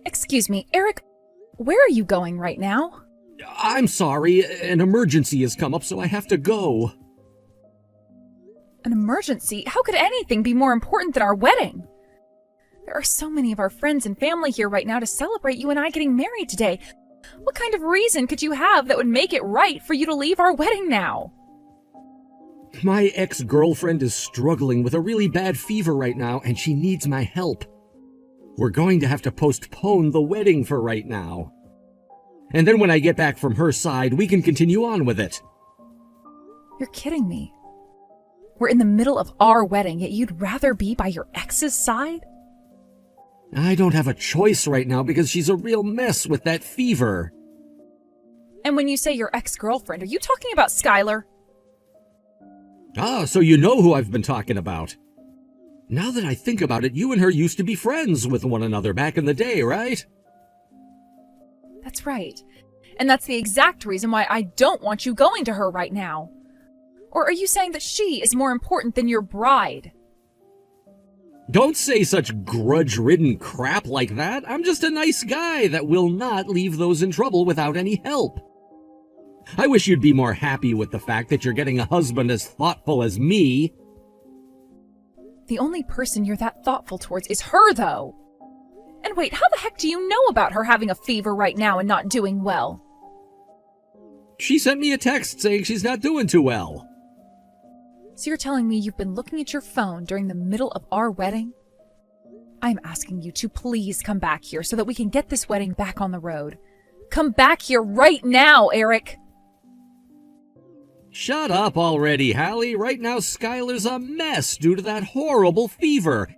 Excuse me, Eric, where are you going right now? I'm sorry, an emergency has come up, so I have to go. An emergency? How could anything be more important than our wedding? There are so many of our friends and family here right now to celebrate you and I getting married today. What kind of reason could you have that would make it right for you to leave our wedding now? My ex-girlfriend is struggling with a really bad fever right now, and she needs my help. We're going to have to postpone the wedding for right now. And then when I get back from her side, we can continue on with it. You're kidding me. We're in the middle of our wedding, yet you'd rather be by your ex's side? I don't have a choice right now because she's a real mess with that fever. And when you say your ex-girlfriend, are you talking about Skylar? Ah, so you know who I've been talking about. Now that I think about it, you and her used to be friends with one another back in the day, right? That's right. And that's the exact reason why I don't want you going to her right now. Or are you saying that she is more important than your bride? Don't say such grudge-ridden crap like that. I'm just a nice guy that will not leave those in trouble without any help. I wish you'd be more happy with the fact that you're getting a husband as thoughtful as me. The only person you're that thoughtful towards is her, though. And wait, how the heck do you know about her having a fever right now and not doing well? She sent me a text saying she's not doing too well. So you're telling me you've been looking at your phone during the middle of our wedding? I'm asking you to please come back here so that we can get this wedding back on the road. Come back here right now, Eric! Shut up already, Hallie. Right now, Skylar's a mess due to that horrible fever.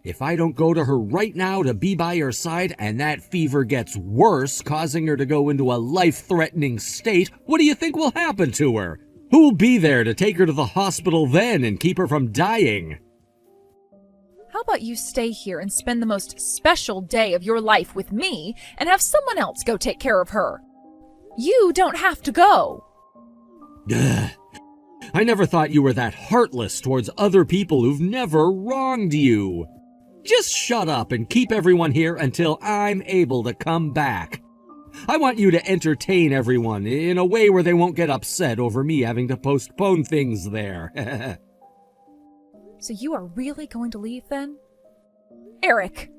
If I don't go to her right now to be by her side and that fever gets worse, causing her to go into a life-threatening state, what do you think will happen to her? Who'll be there to take her to the hospital then and keep her from dying? How about you stay here and spend the most special day of your life with me and have someone else go take care of her? You don't have to go. Ugh. I never thought you were that heartless towards other people who've never wronged you. Just shut up and keep everyone here until I'm able to come back. I want you to entertain everyone in a way where they won't get upset over me having to postpone things there. So you are really going to leave then? Eric!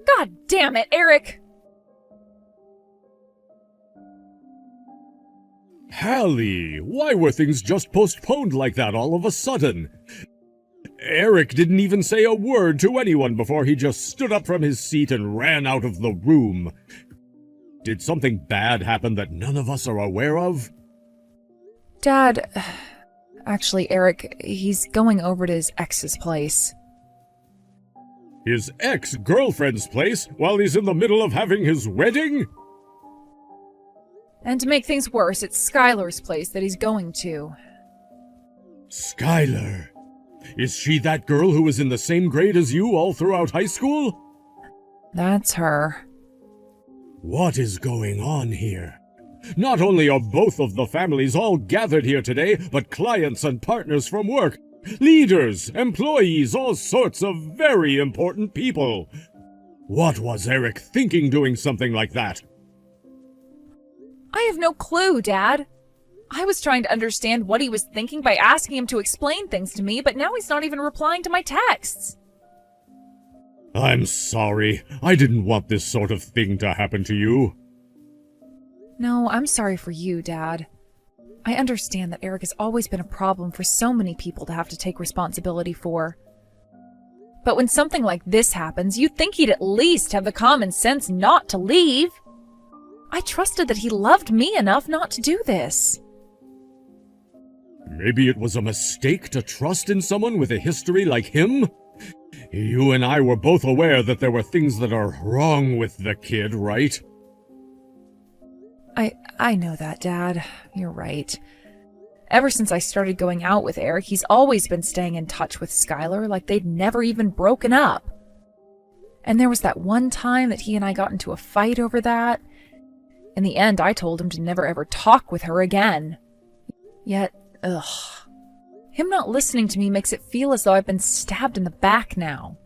God damn it, Eric! Hallie, why were things just postponed like that all of a sudden? Eric didn't even say a word to anyone before he just stood up from his seat and ran out of the room. Did something bad happen that none of us are aware of? Dad, actually, Eric, he's going over to his ex's place. His ex-girlfriend's place while he's in the middle of having his wedding? And to make things worse, it's Skylar's place that he's going to. Skylar? Is she that girl who was in the same grade as you all throughout high school? That's her. What is going on here? Not only are both of the families all gathered here today, but clients and partners from work, leaders, employees, all sorts of very important people. What was Eric thinking doing something like that? I have no clue, Dad. I was trying to understand what he was thinking by asking him to explain things to me, but now he's not even replying to my texts. I'm sorry. I didn't want this sort of thing to happen to you. No, I'm sorry for you, Dad. I understand that Eric has always been a problem for so many people to have to take responsibility for. But when something like this happens, you'd think he'd at least have the common sense not to leave. I trusted that he loved me enough not to do this. Maybe it was a mistake to trust in someone with a history like him? You and I were both aware that there were things that are wrong with the kid, right? I know that, Dad. You're right. Ever since I started going out with Eric, he's always been staying in touch with Skylar like they'd never even broken up. And there was that one time that he and I got into a fight over that. In the end, I told him to never ever talk with her again. Yet, him not listening to me makes it feel as though I've been stabbed in the back now.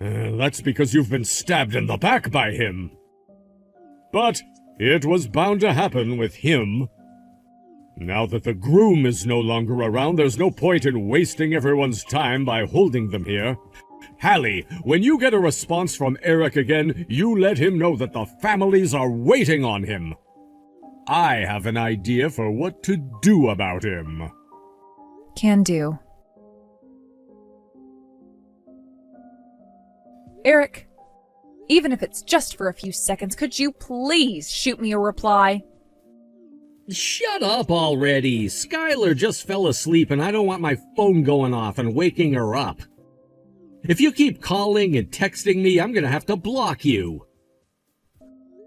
That's because you've been stabbed in the back by him. But it was bound to happen with him. Now that the groom is no longer around, there's no point in wasting everyone's time by holding them here. Hallie, when you get a response from Eric again, you let him know that the families are waiting on him. I have an idea for what to do about him. Can do. Eric, even if it's just for a few seconds, could you please shoot me a reply? Shut up already. Skylar just fell asleep and I don't want my phone going off and waking her up. If you keep calling and texting me, I'm gonna have to block you.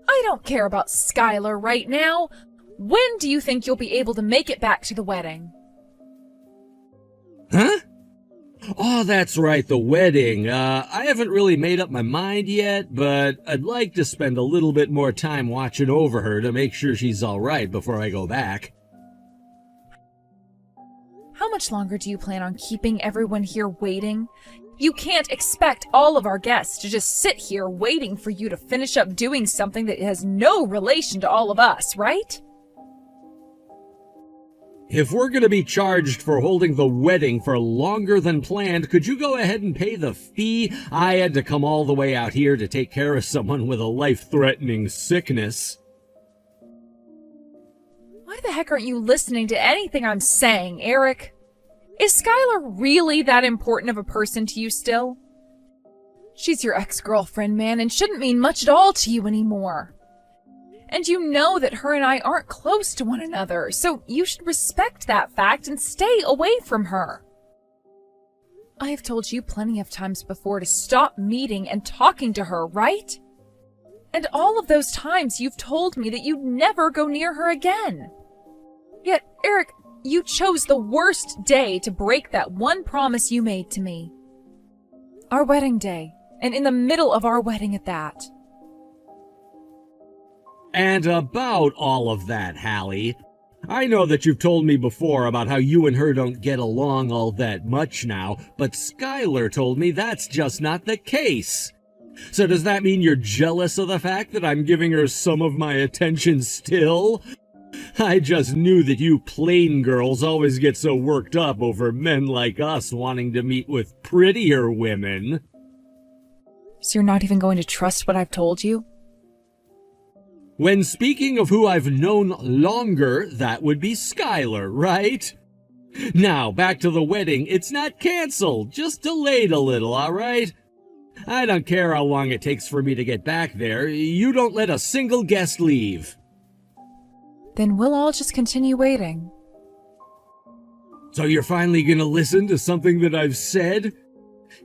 I don't care about Skylar right now. When do you think you'll be able to make it back to the wedding? Huh? Oh, that's right, the wedding. I haven't really made up my mind yet, but I'd like to spend a little bit more time watching over her to make sure she's all right before I go back. How much longer do you plan on keeping everyone here waiting? You can't expect all of our guests to just sit here waiting for you to finish up doing something that has no relation to all of us, right? If we're going to be charged for holding the wedding for longer than planned, could you go ahead and pay the fee? I had to come all the way out here to take care of someone with a life-threatening sickness. Why the heck aren't you listening to anything I'm saying, Eric? Is Skylar really that important of a person to you still? She's your ex-girlfriend, man, and shouldn't mean much at all to you anymore. And you know that her and I aren't close to one another, so you should respect that fact and stay away from her. I have told you plenty of times before to stop meeting and talking to her, right? And all of those times you've told me that you'd never go near her again. Yet, Eric, you chose the worst day to break that one promise you made to me. Our wedding day, and in the middle of our wedding at that. And about all of that, Hallie, I know that you've told me before about how you and her don't get along all that much now, but Skylar told me that's just not the case. So does that mean you're jealous of the fact that I'm giving her some of my attention still? I just knew that you plain girls always get so worked up over men like us wanting to meet with prettier women. So you're not even going to trust what I've told you? When speaking of who I've known longer, that would be Skylar, right? Now, back to the wedding. It's not canceled, just delayed a little, all right? I don't care how long it takes for me to get back there. You don't let a single guest leave. Then we'll all just continue waiting. So you're finally gonna listen to something that I've said?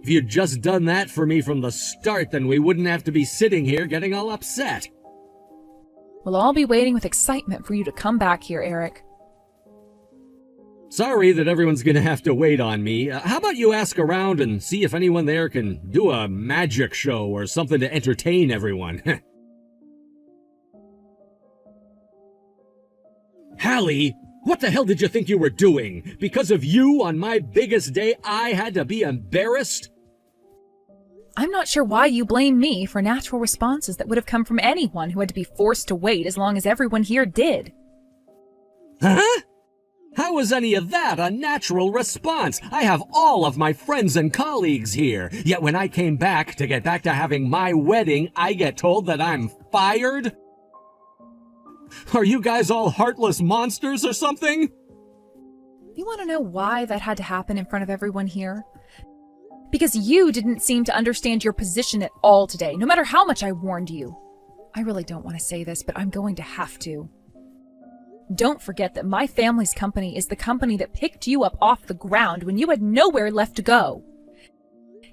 If you'd just done that for me from the start, then we wouldn't have to be sitting here getting all upset. We'll all be waiting with excitement for you to come back here, Eric. Sorry that everyone's gonna have to wait on me. How about you ask around and see if anyone there can do a magic show or something to entertain everyone. Hallie, what the hell did you think you were doing? Because of you, on my biggest day, I had to be embarrassed? I'm not sure why you blame me for natural responses that would have come from anyone who had to be forced to wait as long as everyone here did. Huh? How was any of that a natural response? I have all of my friends and colleagues here. Yet when I came back to get back to having my wedding, I get told that I'm fired? Are you guys all heartless monsters or something? You want to know why that had to happen in front of everyone here? Because you didn't seem to understand your position at all today, no matter how much I warned you. I really don't want to say this, but I'm going to have to. Don't forget that my family's company is the company that picked you up off the ground when you had nowhere left to go.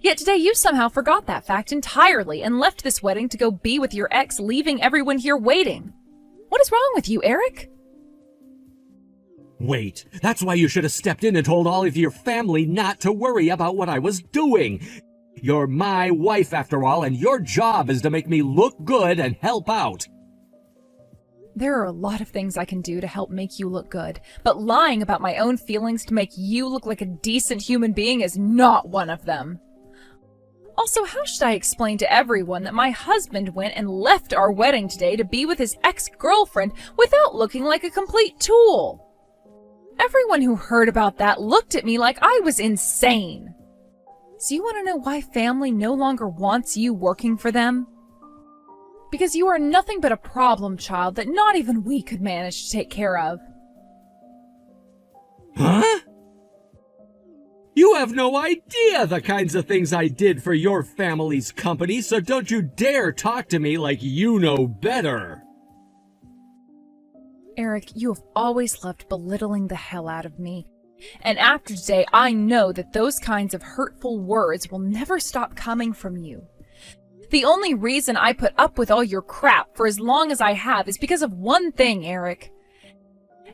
Yet today you somehow forgot that fact entirely and left this wedding to go be with your ex, leaving everyone here waiting. What is wrong with you, Eric? Wait, that's why you should have stepped in and told all of your family not to worry about what I was doing. You're my wife after all, and your job is to make me look good and help out. There are a lot of things I can do to help make you look good, but lying about my own feelings to make you look like a decent human being is not one of them. Also, how should I explain to everyone that my husband went and left our wedding today to be with his ex-girlfriend without looking like a complete tool? Everyone who heard about that looked at me like I was insane. So you want to know why family no longer wants you working for them? Because you are nothing but a problem child that not even we could manage to take care of. Huh? You have no idea the kinds of things I did for your family's company, so don't you dare talk to me like you know better. Eric, you have always loved belittling the hell out of me. And after today, I know that those kinds of hurtful words will never stop coming from you. The only reason I put up with all your crap for as long as I have is because of one thing, Eric.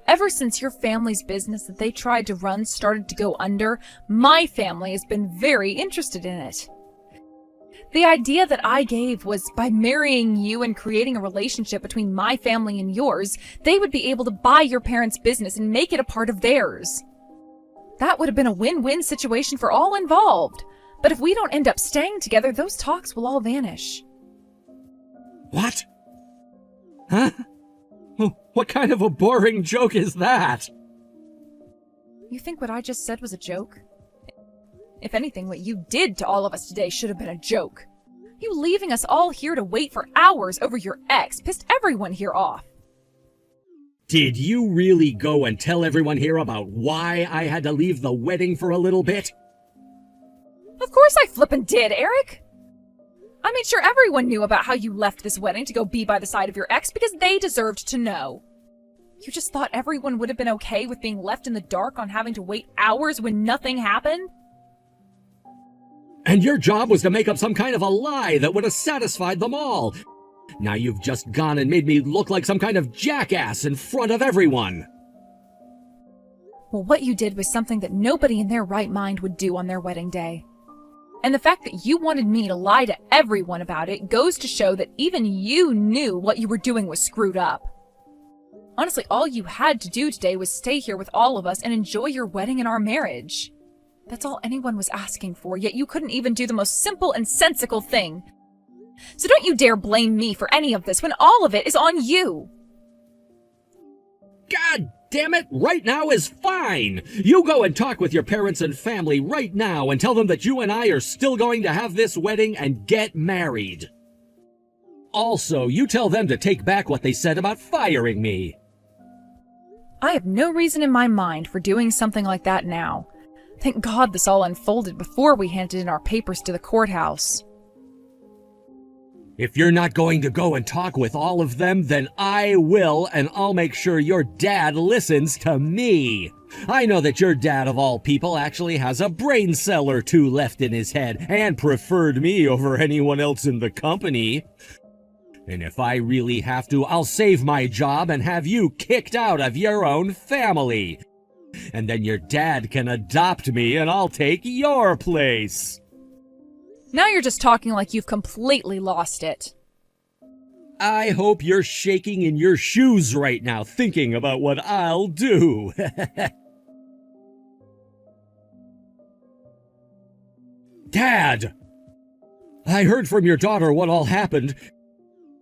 Ever since your family's business that they tried to run started to go under, my family has been very interested in it. The idea that I gave was by marrying you and creating a relationship between my family and yours, they would be able to buy your parents' business and make it a part of theirs. That would have been a win-win situation for all involved. But if we don't end up staying together, those talks will all vanish. What? Huh? What kind of a boring joke is that? You think what I just said was a joke? If anything, what you did to all of us today should have been a joke. You leaving us all here to wait for hours over your ex pissed everyone here off. Did you really go and tell everyone here about why I had to leave the wedding for a little bit? Of course I flippin' did, Eric! I made sure everyone knew about how you left this wedding to go be by the side of your ex because they deserved to know. You just thought everyone would have been okay with being left in the dark on having to wait hours when nothing happened? And your job was to make up some kind of a lie that would have satisfied them all. Now you've just gone and made me look like some kind of jackass in front of everyone. Well, what you did was something that nobody in their right mind would do on their wedding day. And the fact that you wanted me to lie to everyone about it goes to show that even you knew what you were doing was screwed up. Honestly, all you had to do today was stay here with all of us and enjoy your wedding and our marriage. That's all anyone was asking for, yet you couldn't even do the most simple and sensical thing. So don't you dare blame me for any of this when all of it is on you. God damn it, right now is fine. You go and talk with your parents and family right now and tell them that you and I are still going to have this wedding and get married. Also, you tell them to take back what they said about firing me. I have no reason in my mind for doing something like that now. Thank God this all unfolded before we handed in our papers to the courthouse. If you're not going to go and talk with all of them, then I will, and I'll make sure your dad listens to me. I know that your dad, of all people, actually has a brain cell or two left in his head, and preferred me over anyone else in the company. And if I really have to, I'll save my job and have you kicked out of your own family. And then your dad can adopt me, and I'll take your place. Now you're just talking like you've completely lost it. I hope you're shaking in your shoes right now, thinking about what I'll do. Dad! I heard from your daughter what all happened.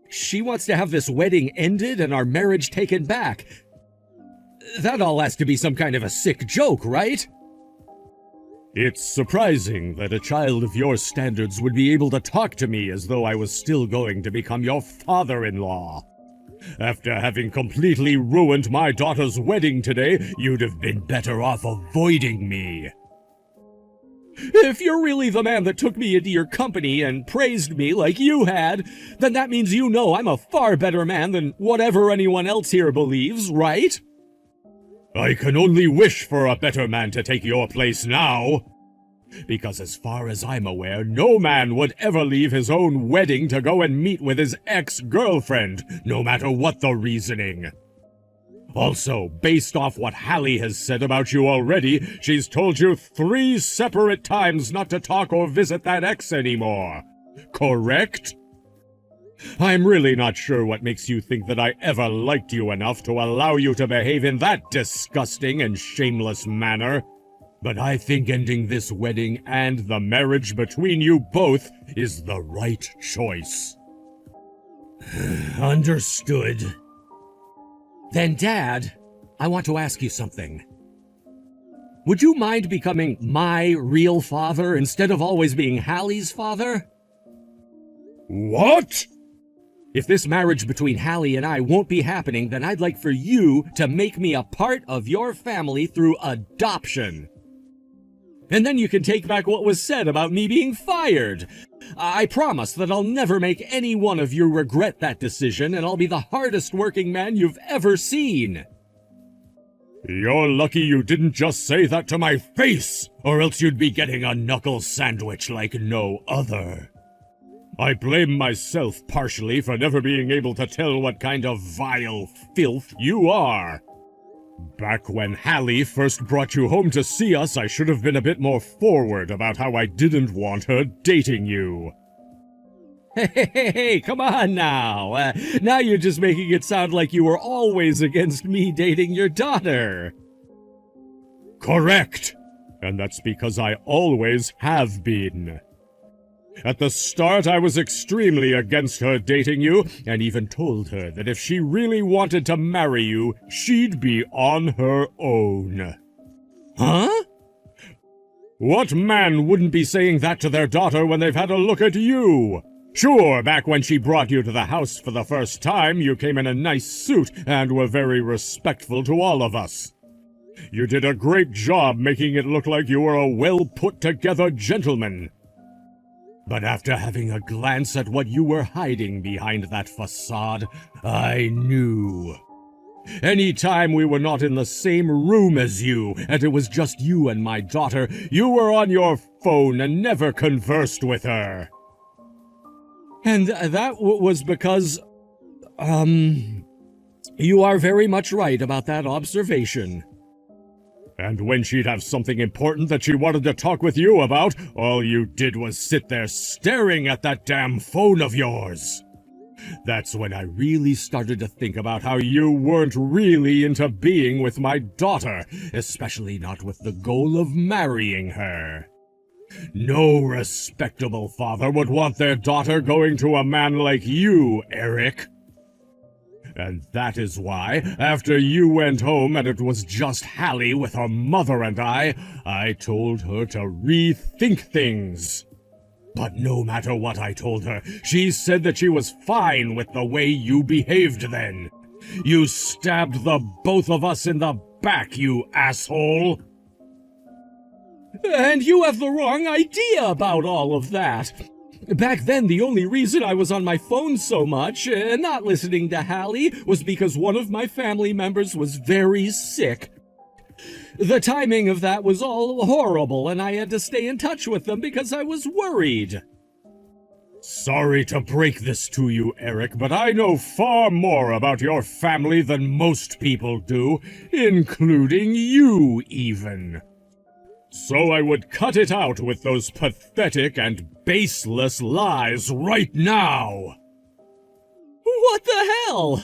She wants to have this wedding ended and our marriage taken back. That all has to be some kind of a sick joke, right? It's surprising that a child of your standards would be able to talk to me as though I was still going to become your father-in-law. After having completely ruined my daughter's wedding today, you'd have been better off avoiding me. If you're really the man that took me into your company and praised me like you had, then that means you know I'm a far better man than whatever anyone else here believes, right? I can only wish for a better man to take your place now. Because as far as I'm aware, no man would ever leave his own wedding to go and meet with his ex-girlfriend, no matter what the reasoning. Also, based off what Hallie has said about you already, she's told you 3 separate times not to talk or visit that ex anymore. Correct? I'm really not sure what makes you think that I ever liked you enough to allow you to behave in that disgusting and shameless manner. But I think ending this wedding and the marriage between you both is the right choice. Understood. Then, Dad, I want to ask you something. Would you mind becoming my real father instead of always being Hallie's father? What? If this marriage between Hallie and I won't be happening, then I'd like for you to make me a part of your family through adoption. And then you can take back what was said about me being fired. I promise that I'll never make any one of you regret that decision, and I'll be the hardest working man you've ever seen. You're lucky you didn't just say that to my face, or else you'd be getting a knuckle sandwich like no other. I blame myself partially for never being able to tell what kind of vile filth you are. Back when Hallie first brought you home to see us, I should have been a bit more forward about how I didn't want her dating you. Hey, come on now. Now you're just making it sound like you were always against me dating your daughter. Correct. And that's because I always have been. At the start, I was extremely against her dating you, and even told her that if she really wanted to marry you, she'd be on her own. Huh? What man wouldn't be saying that to their daughter when they've had a look at you? Sure, back when she brought you to the house for the first time, you came in a nice suit and were very respectful to all of us. You did a great job making it look like you were a well-put-together gentleman. But after having a glance at what you were hiding behind that facade, I knew. Any time we were not in the same room as you, and it was just you and my daughter, you were on your phone and never conversed with her. And that was because, you are very much right about that observation. And when she'd have something important that she wanted to talk with you about, all you did was sit there staring at that damn phone of yours. That's when I really started to think about how you weren't really into being with my daughter, especially not with the goal of marrying her. No respectable father would want their daughter going to a man like you, Eric. And that is why, after you went home and it was just Hallie with her mother and I told her to rethink things. But no matter what I told her, she said that she was fine with the way you behaved then. You stabbed the both of us in the back, you asshole! And you have the wrong idea about all of that. Back then, the only reason I was on my phone so much, and not listening to Hallie, was because one of my family members was very sick. The timing of that was all horrible, and I had to stay in touch with them because I was worried. Sorry to break this to you, Eric, but I know far more about your family than most people do, including you, even. So I would cut it out with those pathetic and baseless lies right now! What the hell?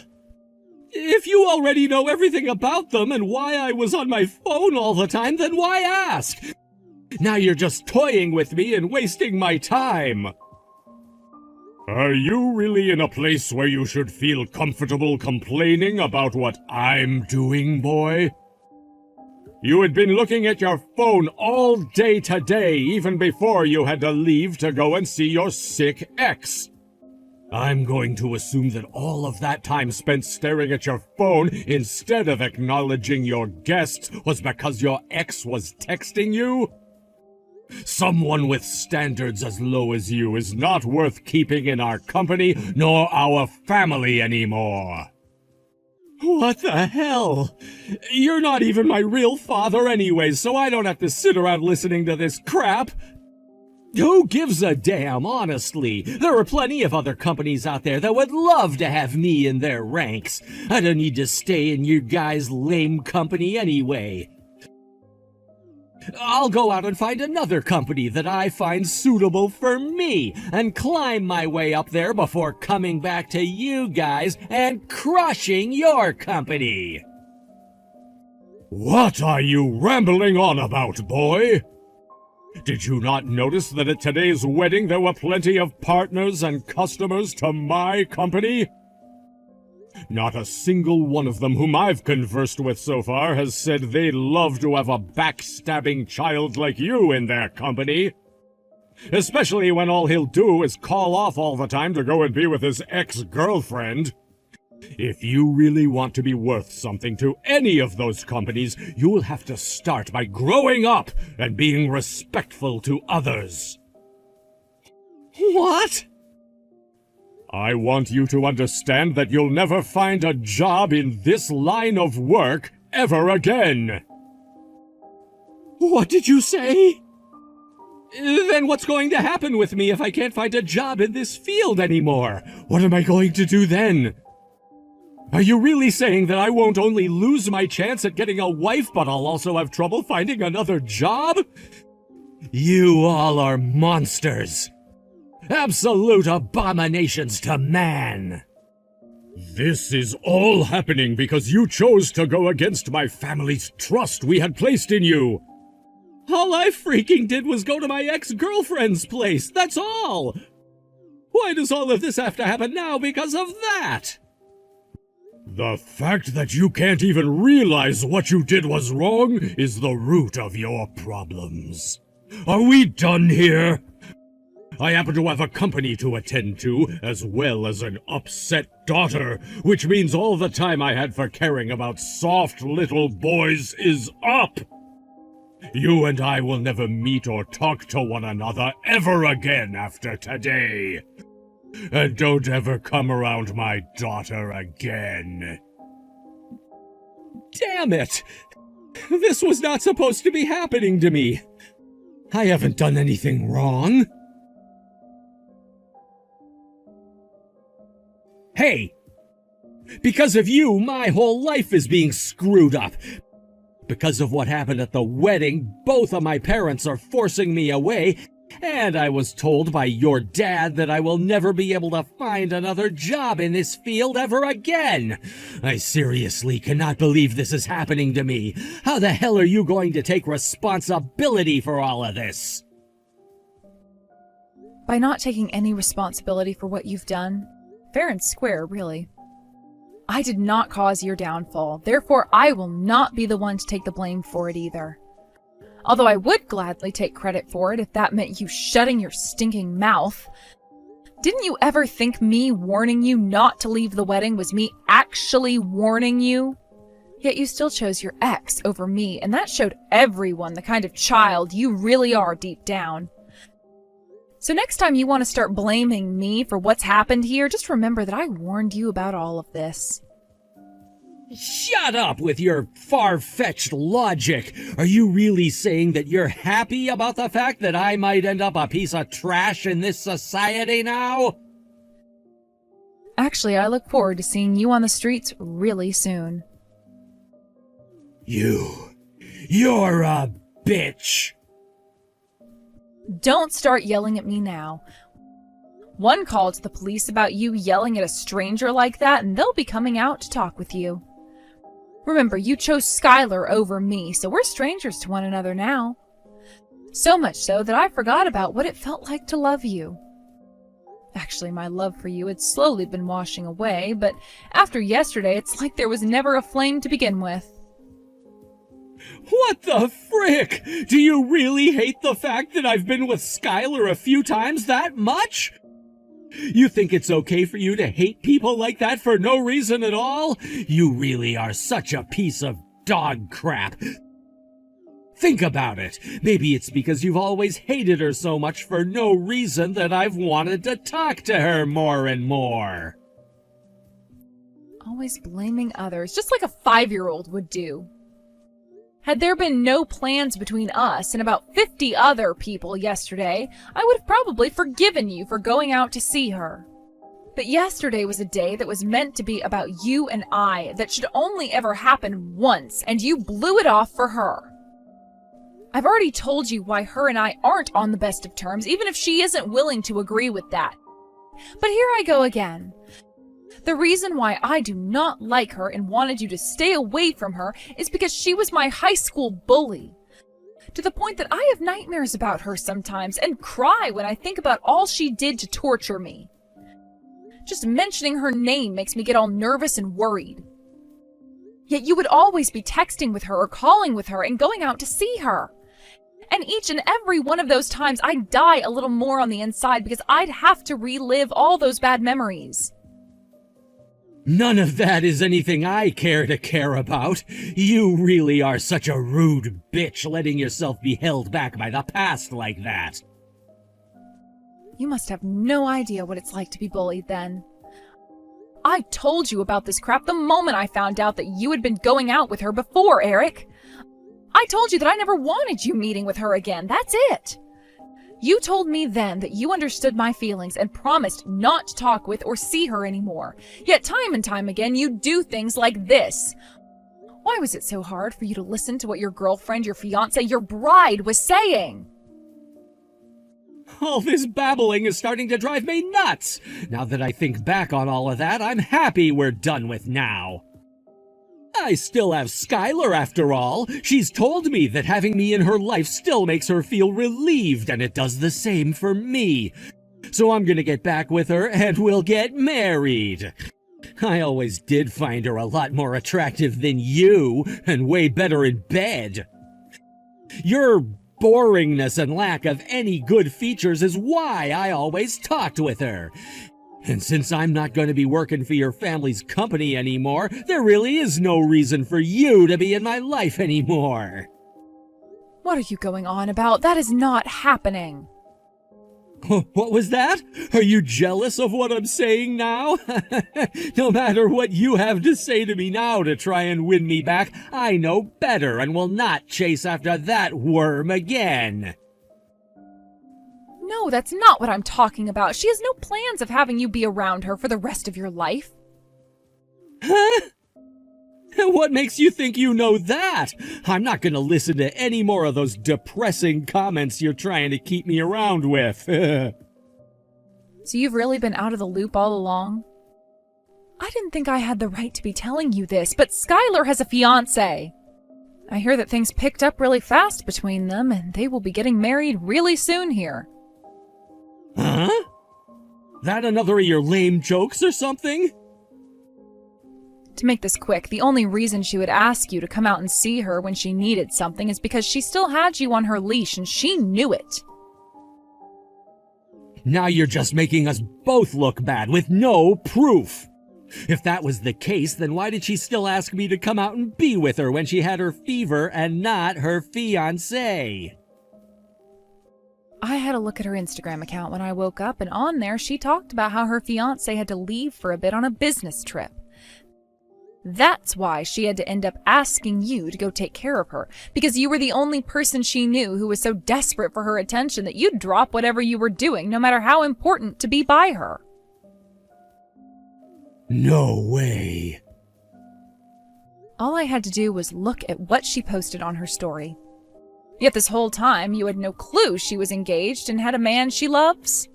If you already know everything about them and why I was on my phone all the time, then why ask? Now you're just toying with me and wasting my time. Are you really in a place where you should feel comfortable complaining about what I'm doing, boy? You had been looking at your phone all day today, even before you had to leave to go and see your sick ex. I'm going to assume that all of that time spent staring at your phone instead of acknowledging your guests was because your ex was texting you? Someone with standards as low as you is not worth keeping in our company nor our family anymore. What the hell? You're not even my real father anyway, so I don't have to sit around listening to this crap. Who gives a damn, honestly? There are plenty of other companies out there that would love to have me in their ranks. I don't need to stay in your guys' lame company anyway. I'll go out and find another company that I find suitable for me and climb my way up there before coming back to you guys and crushing your company. What are you rambling on about, boy? Did you not notice that at today's wedding there were plenty of partners and customers to my company? Not a single one of them whom I've conversed with so far has said they'd love to have a backstabbing child like you in their company. Especially when all he'll do is call off all the time to go and be with his ex-girlfriend. If you really want to be worth something to any of those companies, you'll have to start by growing up and being respectful to others. What? I want you to understand that you'll never find a job in this line of work ever again. What did you say? Then what's going to happen with me if I can't find a job in this field anymore? What am I going to do then? Are you really saying that I won't only lose my chance at getting a wife, but I'll also have trouble finding another job? You all are monsters. Absolute abominations to man. This is all happening because you chose to go against my family's trust we had placed in you. All I freaking did was go to my ex-girlfriend's place, that's all! Why does all of this have to happen now because of that? The fact that you can't even realize what you did was wrong is the root of your problems. Are we done here? I happen to have a company to attend to, as well as an upset daughter, which means all the time I had for caring about soft little boys is up! You and I will never meet or talk to one another ever again after today. And don't ever come around my daughter again. Damn it! This was not supposed to be happening to me. I haven't done anything wrong. Hey! Because of you, my whole life is being screwed up. Because of what happened at the wedding, both of my parents are forcing me away, and I was told by your dad that I will never be able to find another job in this field ever again. I seriously cannot believe this is happening to me. How the hell are you going to take responsibility for all of this? By not taking any responsibility for what you've done, fair and square, really. I did not cause your downfall, therefore I will not be the one to take the blame for it either. Although I would gladly take credit for it if that meant you shutting your stinking mouth. Didn't you ever think me warning you not to leave the wedding was me actually warning you? Yet you still chose your ex over me, and that showed everyone the kind of child you really are deep down. So next time you want to start blaming me for what's happened here, just remember that I warned you about all of this. Shut up with your far-fetched logic. Are you really saying that you're happy about the fact that I might end up a piece of trash in this society now? Actually, I look forward to seeing you on the streets really soon. You're a bitch. Don't start yelling at me now. One call to the police about you yelling at a stranger like that, and they'll be coming out to talk with you. Remember, you chose Skylar over me, so we're strangers to one another now. So much so that I forgot about what it felt like to love you. Actually, my love for you had slowly been washing away, but after yesterday, it's like there was never a flame to begin with. What the frick? Do you really hate the fact that I've been with Skylar a few times that much? You think it's okay for you to hate people like that for no reason at all? You really are such a piece of dog crap. Think about it. Maybe it's because you've always hated her so much for no reason that I've wanted to talk to her more and more. Always blaming others, just like a 5-year-old would do. Had there been no plans between us and about 50 other people yesterday, I would have probably forgiven you for going out to see her. But yesterday was a day that was meant to be about you and I, that should only ever happen once, and you blew it off for her. I've already told you why her and I aren't on the best of terms, even if she isn't willing to agree with that. But here I go again. The reason why I do not like her and wanted you to stay away from her is because she was my high school bully. To the point that I have nightmares about her sometimes and cry when I think about all she did to torture me. Just mentioning her name makes me get all nervous and worried. Yet you would always be texting with her or calling with her and going out to see her. And each and every one of those times I'd die a little more on the inside because I'd have to relive all those bad memories. None of that is anything I care to care about. You really are such a rude bitch letting yourself be held back by the past like that. You must have no idea what it's like to be bullied then. I told you about this crap the moment I found out that you had been going out with her before, Eric. I told you that I never wanted you meeting with her again. That's it. You told me then that you understood my feelings and promised not to talk with or see her anymore. Yet time and time again, you do things like this. Why was it so hard for you to listen to what your girlfriend, your fiancé, your bride was saying? All this babbling is starting to drive me nuts. Now that I think back on all of that, I'm happy we're done with now. I still have Skylar after all. She's told me that having me in her life still makes her feel relieved, and it does the same for me. So I'm gonna get back with her and we'll get married. I always did find her a lot more attractive than you, and way better in bed. Your boringness and lack of any good features is why I always talked with her. And since I'm not going to be working for your family's company anymore, there really is no reason for you to be in my life anymore. What are you going on about? That is not happening. What was that? Are you jealous of what I'm saying now? No matter what you have to say to me now to try and win me back, I know better and will not chase after that worm again. No, that's not what I'm talking about. She has no plans of having you be around her for the rest of your life. Huh? What makes you think you know that? I'm not gonna listen to any more of those depressing comments you're trying to keep me around with. So you've really been out of the loop all along? I didn't think I had the right to be telling you this, but Skylar has a fiancé. I hear that things picked up really fast between them, and they will be getting married really soon here. Huh? That another of your lame jokes or something? To make this quick, the only reason she would ask you to come out and see her when she needed something is because she still had you on her leash and she knew it. Now you're just making us both look bad with no proof. If that was the case, then why did she still ask me to come out and be with her when she had her fever and not her fiancé? I had a look at her Instagram account when I woke up, and on there she talked about how her fiancé had to leave for a bit on a business trip. That's why she had to end up asking you to go take care of her, because you were the only person she knew who was so desperate for her attention that you'd drop whatever you were doing, no matter how important, to be by her. No way. All I had to do was look at what she posted on her story. Yet this whole time, you had no clue she was engaged and had a man she loves.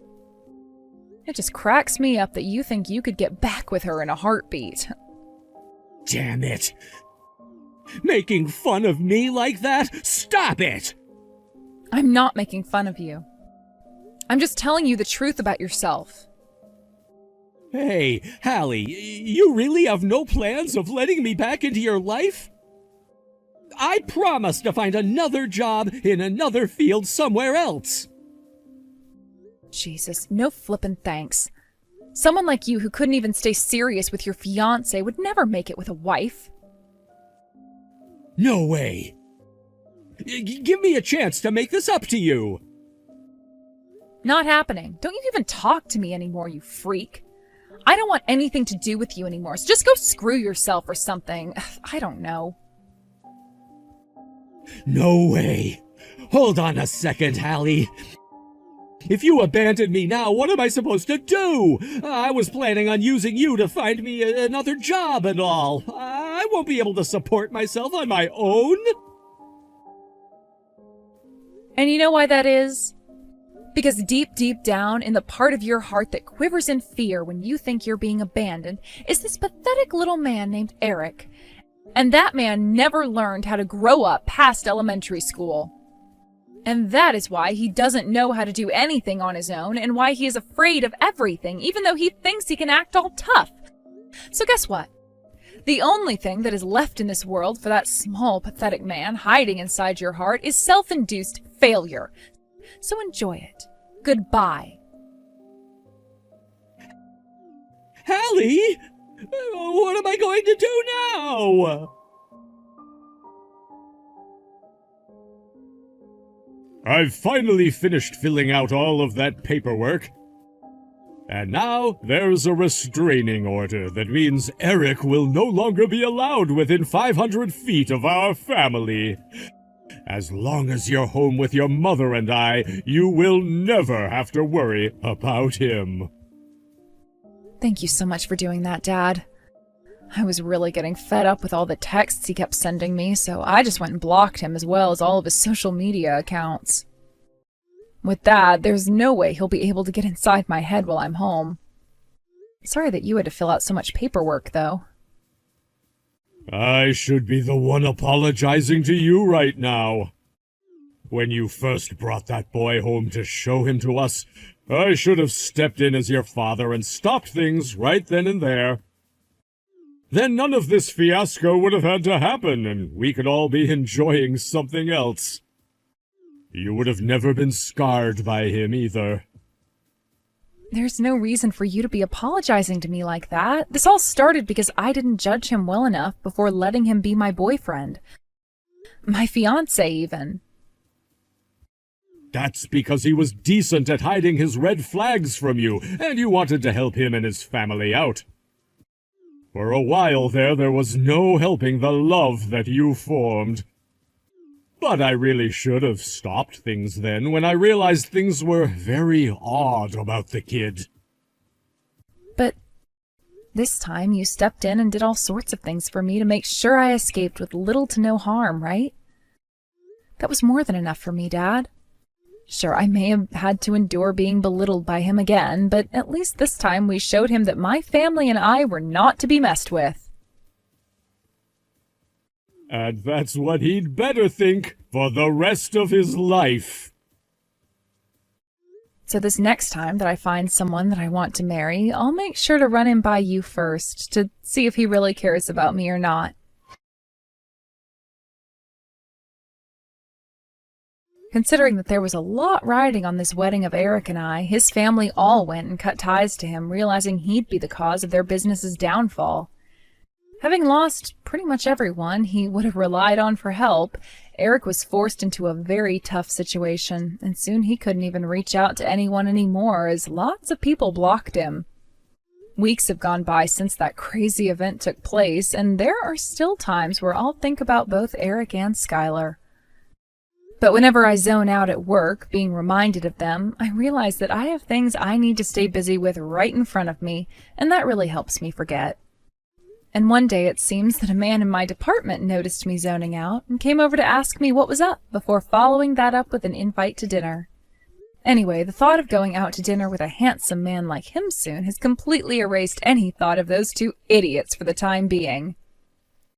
It just cracks me up that you think you could get back with her in a heartbeat. Damn it. Making fun of me like that? Stop it! I'm not making fun of you. I'm just telling you the truth about yourself. Hey, Hallie, you really have no plans of letting me back into your life? I promise to find another job in another field somewhere else. Jesus, no flippin' thanks. Someone like you who couldn't even stay serious with your fiancé would never make it with a wife. No way. Give me a chance to make this up to you. Not happening. Don't you even talk to me anymore, you freak. I don't want anything to do with you anymore, so just go screw yourself or something. I don't know. No way. Hold on a second, Hallie. If you abandon me now, what am I supposed to do? I was planning on using you to find me another job and all. I won't be able to support myself on my own. And you know why that is? Because deep, deep down in the part of your heart that quivers in fear when you think you're being abandoned is this pathetic little man named Eric. And that man never learned how to grow up past elementary school. And that is why he doesn't know how to do anything on his own and why he is afraid of everything, even though he thinks he can act all tough. So guess what? The only thing that is left in this world for that small, pathetic man hiding inside your heart is self-induced failure. So enjoy it. Goodbye. Hallie? What am I going to do now? I've finally finished filling out all of that paperwork. And now there's a restraining order that means Eric will no longer be allowed within 500 feet of our family. As long as you're home with your mother and I, you will never have to worry about him. Thank you so much for doing that, Dad. I was really getting fed up with all the texts he kept sending me, so I just went and blocked him as well as all of his social media accounts. With that, there's no way he'll be able to get inside my head while I'm home. Sorry that you had to fill out so much paperwork, though. I should be the one apologizing to you right now. When you first brought that boy home to show him to us, I should have stepped in as your father and stopped things right then and there. Then none of this fiasco would have had to happen, and we could all be enjoying something else. You would have never been scarred by him either. There's no reason for you to be apologizing to me like that. This all started because I didn't judge him well enough before letting him be my boyfriend. My fiancé, even. That's because he was decent at hiding his red flags from you, and you wanted to help him and his family out. For a while there was no helping the love that you formed. But I really should have stopped things then when I realized things were very odd about the kid. But this time you stepped in and did all sorts of things for me to make sure I escaped with little to no harm, right? That was more than enough for me, Dad. Sure, I may have had to endure being belittled by him again, but at least this time we showed him that my family and I were not to be messed with. And that's what he'd better think for the rest of his life. So this next time that I find someone that I want to marry, I'll make sure to run him by you first to see if he really cares about me or not. Considering that there was a lot riding on this wedding of Eric and I, his family all went and cut ties to him, realizing he'd be the cause of their business's downfall. Having lost pretty much everyone he would have relied on for help, Eric was forced into a very tough situation, and soon he couldn't even reach out to anyone anymore as lots of people blocked him. Weeks have gone by since that crazy event took place, and there are still times where I'll think about both Eric and Skylar. But whenever I zone out at work, being reminded of them, I realize that I have things I need to stay busy with right in front of me, and that really helps me forget. And one day it seems that a man in my department noticed me zoning out and came over to ask me what was up before following that up with an invite to dinner. Anyway, the thought of going out to dinner with a handsome man like him soon has completely erased any thought of those two idiots for the time being.